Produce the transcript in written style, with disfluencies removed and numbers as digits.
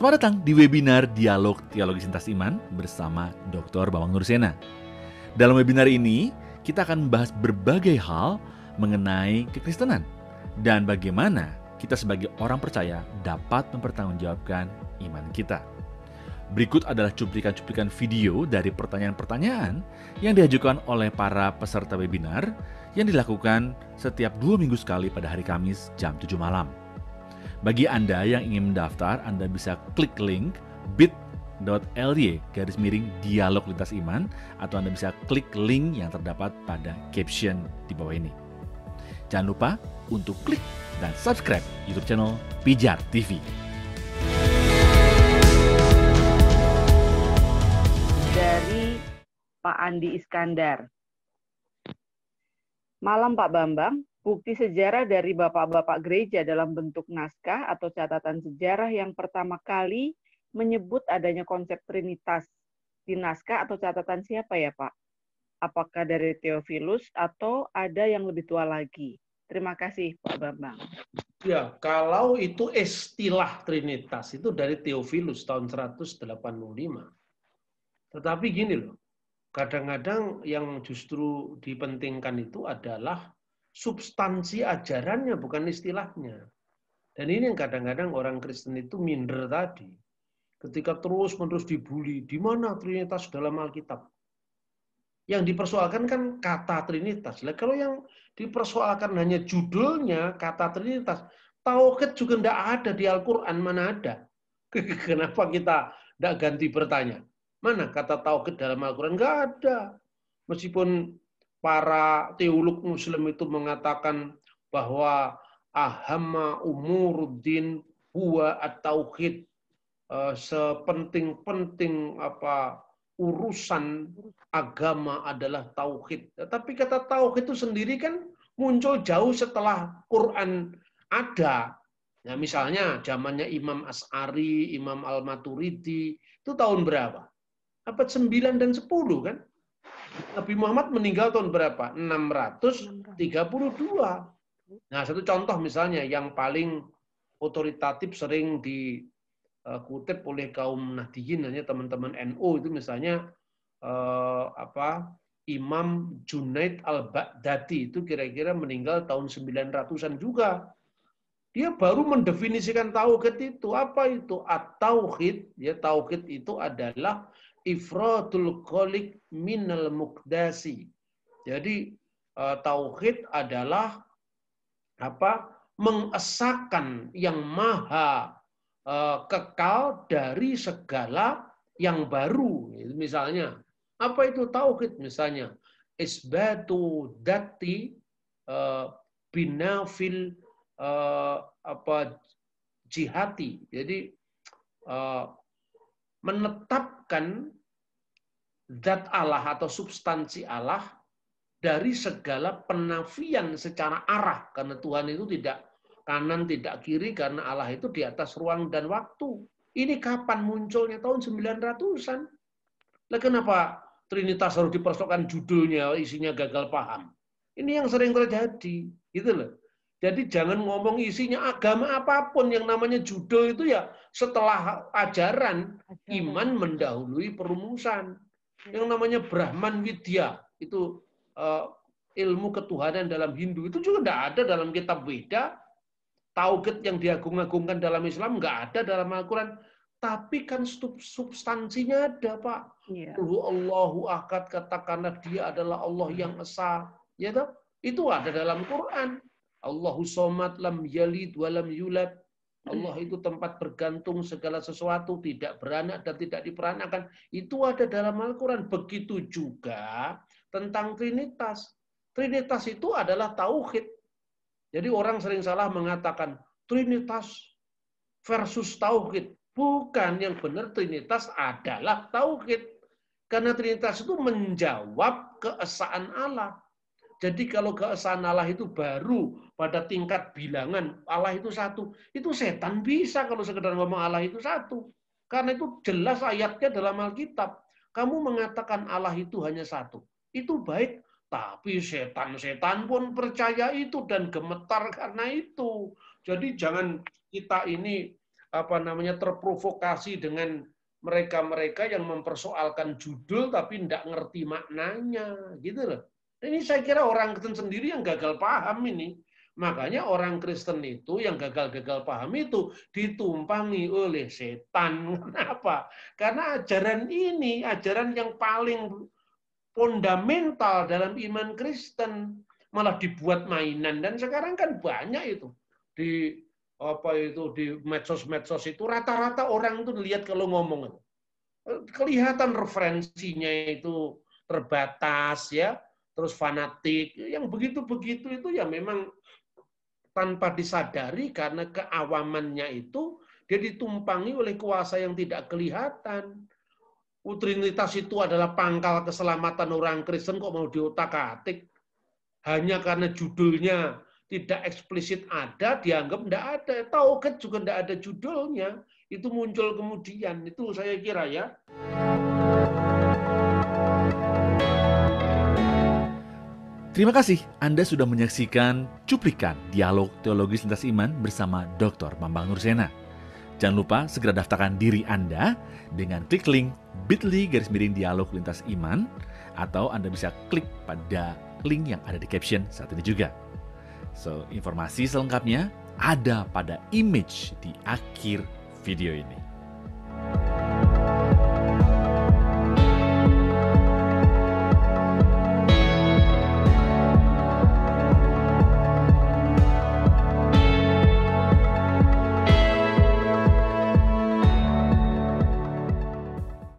Selamat datang di webinar Dialog Teologi Sintas Iman bersama Dr. Bambang Nursena. Dalam webinar ini, kita akan membahas berbagai hal mengenai kekristenan dan bagaimana kita sebagai orang percaya dapat mempertanggungjawabkan iman kita. Berikut adalah cuplikan-cuplikan video dari pertanyaan-pertanyaan yang diajukan oleh para peserta webinar yang dilakukan setiap 2 minggu sekali pada hari Kamis jam 7 malam. Bagi Anda yang ingin mendaftar, Anda bisa klik link bit.ly/dialog lintas iman atau Anda bisa klik link yang terdapat pada caption di bawah ini. Jangan lupa untuk klik dan subscribe YouTube channel Pijar TV. Dari Pak Andi Iskandar. Malam Pak Bambang, bukti sejarah dari bapak-bapak gereja dalam bentuk naskah atau catatan sejarah yang pertama kali menyebut adanya konsep Trinitas di naskah atau catatan siapa ya Pak? Apakah dari Theophilus atau ada yang lebih tua lagi? Terima kasih Pak Bambang. Ya, kalau itu istilah Trinitas itu dari Theophilus tahun 185. Tetapi gini loh, kadang-kadang yang justru dipentingkan itu adalah substansi ajarannya, bukan istilahnya. Dan ini yang kadang-kadang orang Kristen itu minder tadi. Ketika terus-menerus dibully, di mana Trinitas dalam Alkitab? Yang dipersoalkan kan kata Trinitas. Nah, kalau yang dipersoalkan hanya judulnya, kata Trinitas, tauhid juga tidak ada di Al-Quran, mana ada? Kenapa kita tidak ganti bertanya? Mana kata tauhid dalam Al-Quran? Nggak ada. Meskipun para teolog Muslim itu mengatakan bahwa ahamma umuruddin huwa at-tauhid, sepenting-penting urusan agama adalah tauhid. Tapi kata tauhid itu sendiri kan muncul jauh setelah Quran ada. Nah, misalnya zamannya Imam Asy'ari, Imam Al-Maturidi, itu tahun berapa? Abad 9 dan 10 kan? Nabi Muhammad meninggal tahun berapa? 632. Nah, satu contoh misalnya yang paling otoritatif sering dikutip oleh kaum Nahdiyin, hanya teman-teman NU itu misalnya Imam Junaid Al-Baghdadi itu kira-kira meninggal tahun 900-an juga. Dia baru mendefinisikan tauhid itu. Apa itu? At-tauhid, ya tauhid itu adalah ifradul khaliq minal muqdasi. Jadi tauhid adalah mengesahkan yang maha kekal dari segala yang baru. Misalnya, apa itu tauhid? Misalnya, isbatu dati binafil jihati. Jadi menetapkan zat Allah atau substansi Allah dari segala penafian secara arah, karena Tuhan itu tidak kanan tidak kiri, karena Allah itu di atas ruang dan waktu. Ini kapan munculnya? Tahun 900-an. Lah kenapa Trinitas harus dipersoalkan judulnya, isinya gagal paham? Ini yang sering terjadi, gitu loh. Jadi jangan ngomong isinya agama apapun, yang namanya judul itu ya setelah ajaran, iman mendahului perumusan. Yang namanya Brahman Widya, itu ilmu ketuhanan dalam Hindu, itu juga tidak ada dalam kitab Weda. Tauhid yang diagung-agungkan dalam Islam nggak ada dalam Al-Quran. Tapi kan substansinya ada, Pak. Allahu Ahad, katakanlah dia adalah Allah yang esa. Ya, toh? Itu ada dalam Quran. Allahu Somad, lam yalid walam yulad. Allah itu tempat bergantung segala sesuatu, tidak beranak dan tidak diperanakan. Itu ada dalam Al-Quran. Begitu juga tentang Trinitas. Trinitas itu adalah tauhid. Jadi orang sering salah mengatakan Trinitas versus tauhid. Bukan, yang benar Trinitas adalah tauhid. Karena Trinitas itu menjawab keesaan Allah. Jadi kalau keesaan Allah itu baru pada tingkat bilangan Allah itu satu, itu setan bisa kalau sekedar ngomong Allah itu satu. Karena itu jelas ayatnya dalam Alkitab. Kamu mengatakan Allah itu hanya satu. Itu baik, tapi setan-setan pun percaya itu dan gemetar karena itu. Jadi jangan kita ini terprovokasi dengan mereka-mereka yang mempersoalkan judul tapi tidak ngerti maknanya, gitu loh. Ini saya kira orang Kristen sendiri yang gagal paham ini. Makanya orang Kristen itu yang gagal-gagal paham itu ditumpangi oleh setan. Kenapa? Karena ajaran ini, ajaran yang paling fundamental dalam iman Kristen, malah dibuat mainan. Dan sekarang kan banyak itu di medsos-medsos itu rata-rata orang itu lihat kalau ngomong kelihatan referensinya itu terbatas ya, terus fanatik. Yang begitu-begitu itu ya memang tanpa disadari karena keawamannya itu dia ditumpangi oleh kuasa yang tidak kelihatan. Trinitas itu adalah pangkal keselamatan orang Kristen, kok mau diotak-atik? Hanya karena judulnya tidak eksplisit ada, dianggap tidak ada. Tauhid juga tidak ada judulnya. Itu muncul kemudian. Itu saya kira ya. Terima kasih Anda sudah menyaksikan cuplikan dialog teologis lintas iman bersama Dr. Bambang Nursena. Jangan lupa segera daftarkan diri Anda dengan klik link bit.ly/dialog lintas iman, atau Anda bisa klik pada link yang ada di caption saat ini juga. So, informasi selengkapnya ada pada image di akhir video ini.